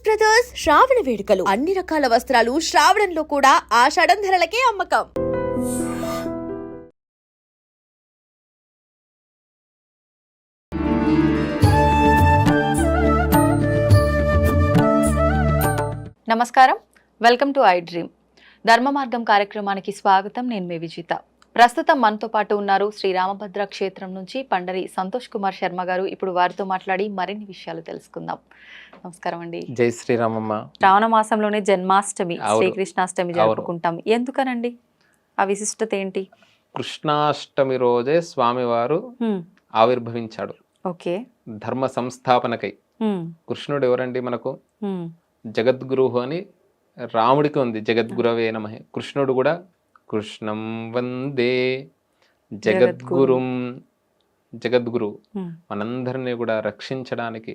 Brothers శ్రావణ వేడుకలు అన్ని రకాల వస్త్రాలు శ్రావణంలో కూడా ఆషాఢం ధరలకే అమ్మకం. నమస్కారం, వెల్కమ్ టు ఐ డ్రీమ్. ధర్మ మార్గం కార్యక్రమానికి స్వాగతం. నేను మీ విజిత. ప్రస్తుతం మనతో పాటు ఉన్నారు శ్రీ రామభద్ర క్షేత్రం నుంచి పండరి సంతోష్ కుమార్ శర్మ గారు. ఇప్పుడు వారితో మాట్లాడి మరిన్ని విషయాలు తెలుసుకుందాం. నమస్కారం అండి. జై శ్రీరామమ్మ. శ్రావణ మాసంలోనే జన్మాష్టమి, శ్రీకృష్ణాష్టమి జరుపుకుంటాం. ఎందుకనండి? ఆ విశిష్టత ఏంటి? కృష్ణాష్టమి రోజే స్వామివారు ఆవిర్భవించాడు. ఓకే. ధర్మ సంస్థాపనకై. కృష్ణుడు ఎవరండి మనకు? జగద్గురువు అని రాముడికి ఉంది, జగద్గురవే నమః. కృష్ణుడు కూడా కృష్ణం వందే జగద్గురుం. జగద్గురు మనందరినీ కూడా రక్షించడానికి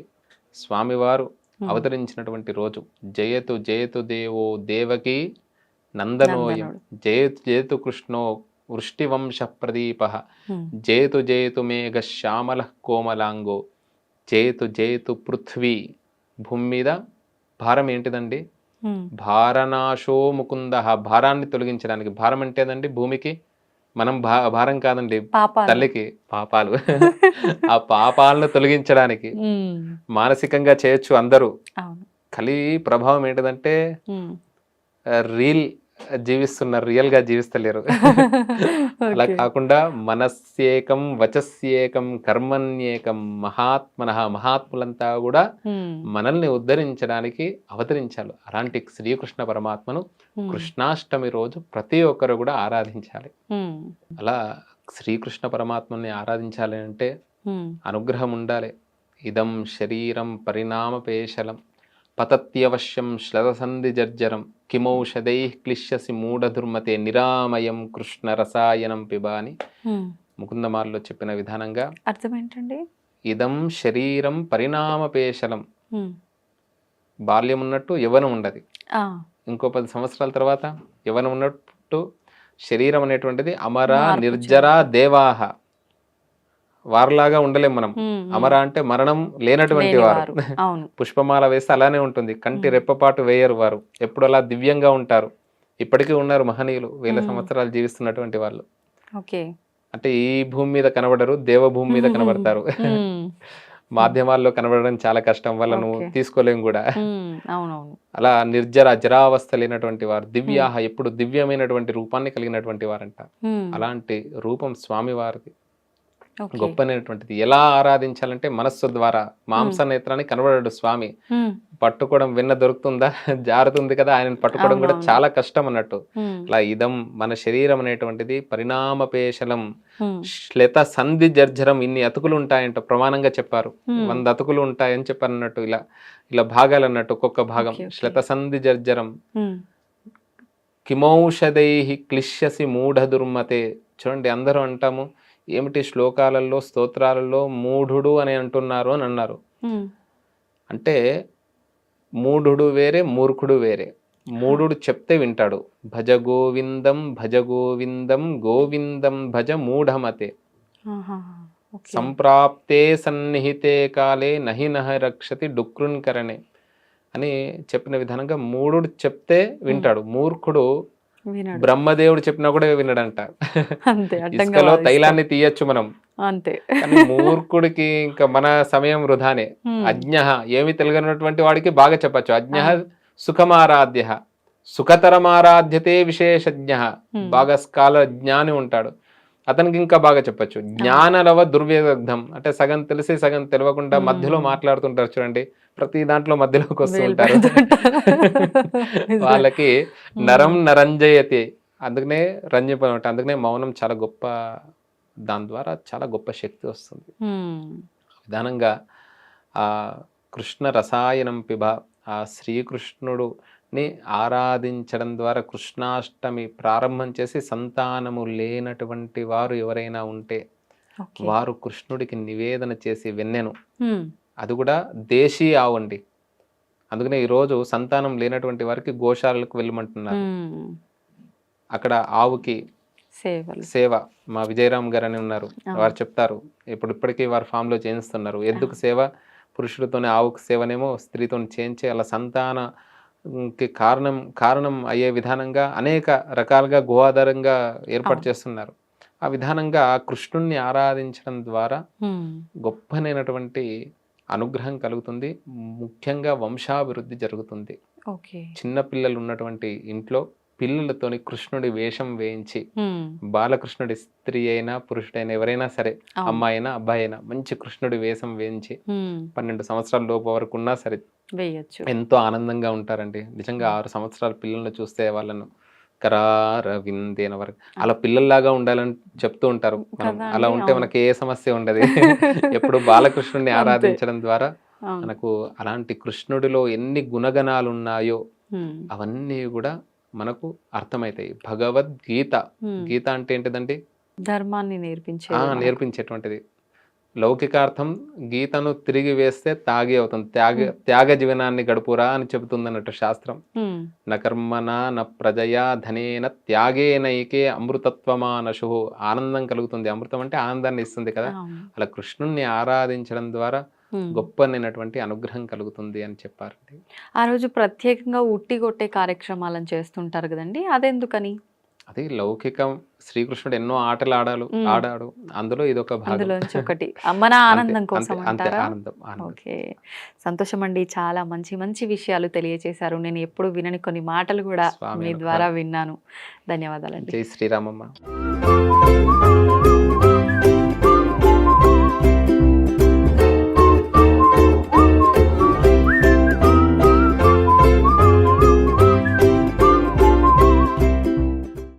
స్వామివారు అవతరించినటువంటి రోజు. జయతు జయతు దేవో దేవకి నందనోయం, జయతు జయతు కృష్ణో వృష్టివంశ ప్రదీప, జయతు జయతు మేఘ శ్యామల కోమలాంగో, జయతు జయతు పృథ్వీ. భూమి మీద భారం ఏంటిదండి? భారనాశో ముకుంద. భారాన్ని తొలగించడానికి. భారం అంటేదండి భూమికి మనం భారం కాదండి, తల్లికి పాపాలు. ఆ పాపాలను తొలగించడానికి మానసికంగా చేయొచ్చు అందరూ. కలి ప్రభావం ఏంటిదంటే రీల్ జీవిస్తున్నారు, రియల్ గా జీవిస్తలేరు. అలా కాకుండా మనస్యేకం వచస్యేకం కర్మణ్యేకం మహాత్మనః. మహాత్ములంతా కూడా మనల్ని ఉద్ధరించడానికి అవతరించాలి. అలాంటి శ్రీకృష్ణ పరమాత్మను కృష్ణాష్టమి రోజు ప్రతి ఒక్కరు కూడా ఆరాధించాలి. అలా శ్రీకృష్ణ పరమాత్మని ఆరాధించాలి అంటే అనుగ్రహం ఉండాలి. ఇదం శరీరం పరిణామపేశలం పతత్యవశ్యం శ్లతసంధి జర్జరం కిమౌషధై క్లిశ్యసి మూఢదుర్మతే నిరామయం కృష్ణ రసాయనం పిబ అని ముకుందమాల్లో చెప్పిన విధానంగా అర్థం ఏంటండి? ఇదం శరీరం పరిణామపేశలం. బాల్యం ఉన్నట్టు యవ్వనం ఉండదు. ఇంకో 10 సంవత్సరాల తర్వాత యవ్వనం ఉన్నట్టు శరీరం అనేటువంటిది అమర నిర్జర దేవాహ. వారిలాగా ఉండలేం మనం. అమర అంటే మరణం లేనటువంటి వారు. పుష్పమాల వేస్తే అలానే ఉంటుంది. కంటి రెప్పపాటు వేయరు వారు. ఎప్పుడు అలా దివ్యంగా ఉంటారు. ఇప్పటికీ ఉన్నారు మహనీయులు, 1000 సంవత్సరాలు జీవిస్తున్నటువంటి వాళ్ళు. అంటే ఈ భూమి మీద కనబడరు, దేవభూమి మీద కనబడతారు. మాధ్యమాల్లో కనబడడం చాలా కష్టం, వాళ్ళను తీసుకోలేం కూడా. అలా నిర్జర జరావస్థ లేనటువంటి వారు, దివ్యాహ, ఎప్పుడు దివ్యమైనటువంటి రూపాన్ని కలిగినటువంటి వారంట. అలాంటి రూపం స్వామి వారిది గొప్పనటువంటిది. ఎలా ఆరాధించాలంటే మనస్సు ద్వారా. మాంస నేత్రాన్ని కనబడడు స్వామి. పట్టుకోవడం విన్న దొరుకుతుందా? జారుతుంది కదా, ఆయన పట్టుకోవడం కూడా చాలా కష్టం అన్నట్టు. అలా ఇదం మన శరీరం అనేటువంటిది పరిణామపేశలం శ్లత సంధి జర్జరం. ఇన్ని అతుకులు ఉంటాయంట ప్రమాణంగా చెప్పారు. 100 అతుకులు ఉంటాయని చెప్పారు అన్నట్టు. ఇలా ఇలా భాగాలు అన్నట్టు, ఒక్కొక్క భాగం. శ్లత సంధి జర్జరం కిమౌషధై క్లిశ్యసి మూఢదుర్మతే. చూడండి, అందరూ అంటాము ఏమిటి శ్లోకాలలో స్తోత్రాలలో మూఢుడు అని అంటున్నారు అని అన్నారు. అంటే మూఢుడు వేరే, మూర్ఖుడు వేరే. మూఢుడు చెప్తే వింటాడు. భజ గోవిందం భజ గోవిందం గోవిందం భజ మూఢమతే, సంప్రాప్తే సన్నిహితే కాలే నహి నహ రక్షతి డుక్రున్కరణే అని చెప్పిన విధానంగా మూఢుడు చెప్తే వింటాడు. మూర్ఖుడు బ్రహ్మదేవుడు చెప్పినా కూడా వినడంట. ఇసుకలో తైలాన్ని తీయచ్చు మనం, అంతే. కానీ మూర్ఖుడికి ఇంకా మన సమయం వృధానే. అజ్ఞ, ఏమి తెలియనటువంటి వాడికి బాగా చెప్పచ్చు. అజ్ఞ సుఖమారాధ్య సుఖతరమారాధ్యతే విశేషజ్ఞ. బాగా స్కాలర్ జ్ఞాని ఉంటాడు, అతనికి ఇంకా బాగా చెప్పచ్చు. జ్ఞానలవ దుర్వేదగ్ధం అంటే సగం తెలిసి సగం తెలియకుండా మధ్యలో మాట్లాడుతుంటారు చూడండి. ప్రతి దాంట్లో మధ్యలోకి వస్తూ ఉంటారు. వాళ్ళకి నరం నరంజయతే. అందుకనే రంజింప. అందుకనే మౌనం చాలా గొప్ప, దాని ద్వారా చాలా గొప్ప శక్తి వస్తుంది. విధానంగా ఆ కృష్ణ రసాయనం పిబ, ఆ శ్రీకృష్ణుడుని ఆరాధించడం ద్వారా కృష్ణాష్టమి ప్రారంభం చేసి సంతానము లేనటువంటి వారు ఎవరైనా ఉంటే వారు కృష్ణుడికి నివేదన చేసి వెన్నెను, అది కూడా దేశీ ఆవు అండి. అందుకనే ఈరోజు సంతానం లేనటువంటి వారికి గోశాలకు వెళ్ళమంటున్నారు. అక్కడ ఆవుకి సేవ మా విజయరామ్ గారు అని ఉన్నారు, వారు చెప్తారు. ఇప్పటికీ వారు ఫామ్ లో చేయిస్తున్నారు. ఎందుకు సేవ? పురుషుడితోనే ఆవుకు సేవనేమో స్త్రీతో చేయించే అలా సంతానకి కారణం అయ్యే విధానంగా అనేక రకాలుగా గో ఆధారంగా ఏర్పాటు చేస్తున్నారు. ఆ విధానంగా కృష్ణుణ్ణి ఆరాధించడం ద్వారా గొప్పనైనటువంటి అనుగ్రహం కలుగుతుంది. ముఖ్యంగా వంశాభివృద్ధి జరుగుతుంది. ఓకే. చిన్న పిల్లలు ఉన్నటువంటి ఇంట్లో పిల్లలతోని కృష్ణుడి వేషం వేయించి, బాలకృష్ణుడి స్త్రీ అయినా పురుషుడైనా ఎవరైనా సరే, అమ్మాయి అయినా అబ్బాయి అయినా మంచి కృష్ణుడి వేషం వేయించి 12 సంవత్సరాల లోపు వరకు ఉన్నా సరే వేయచ్చు. ఎంతో ఆనందంగా ఉంటారండి. నిజంగా 6 సంవత్సరాల పిల్లల్ని చూస్తే వాళ్ళను కరారవిందేన వరకు అలా పిల్లల్లాగా ఉండాలని చెప్తూ ఉంటారు. మనం అలా ఉంటే మనకి ఏ సమస్య ఉండదు. ఎప్పుడు బాలకృష్ణుడిని ఆరాధించడం ద్వారా మనకు అలాంటి కృష్ణుడిలో ఎన్ని గుణగణాలు ఉన్నాయో అవన్నీ కూడా మనకు అర్థమవుతాయి. భగవద్గీత, గీత అంటే ఏంటిదండి? ధర్మాన్ని నేర్పించేటువంటిది. లౌకికార్థం గీతను తిరిగి వేస్తే తాగి అవుతుంది. త్యాగ జీవనాన్ని గడుపురా అని చెబుతుంది అన్నట్టు శాస్త్రం. న కర్మనా న ప్రజయా ధనేన త్యాగేనైకే అమృతత్వమానశు. ఆనందం కలుగుతుంది. అమృతం అంటే ఆనందాన్ని ఇస్తుంది కదా. అలా కృష్ణుణ్ణి ఆరాధించడం ద్వారా గొప్పనైనటువంటి అనుగ్రహం కలుగుతుంది అని చెప్పారండి. ఆ రోజు ప్రత్యేకంగా ఉట్టి కొట్టే కార్యక్రమాలను చేస్తుంటారు కదండి, అదెందుకని? అది లౌకికం. శ్రీకృష్ణుడు ఎన్నో ఆటలు ఆడాడు. అందులో ఇదొక భాగం. ఒకటి మన ఆనందం కోసం అంటారా? ఆనందం. ఓకే, సంతోషం అండి. చాలా మంచి మంచి విషయాలు తెలియజేశారు. నేను ఎప్పుడు వినని కొన్ని మాటలు కూడా మీ ద్వారా విన్నాను. ధన్యవాదాలండి. జై శ్రీరామమ్మ.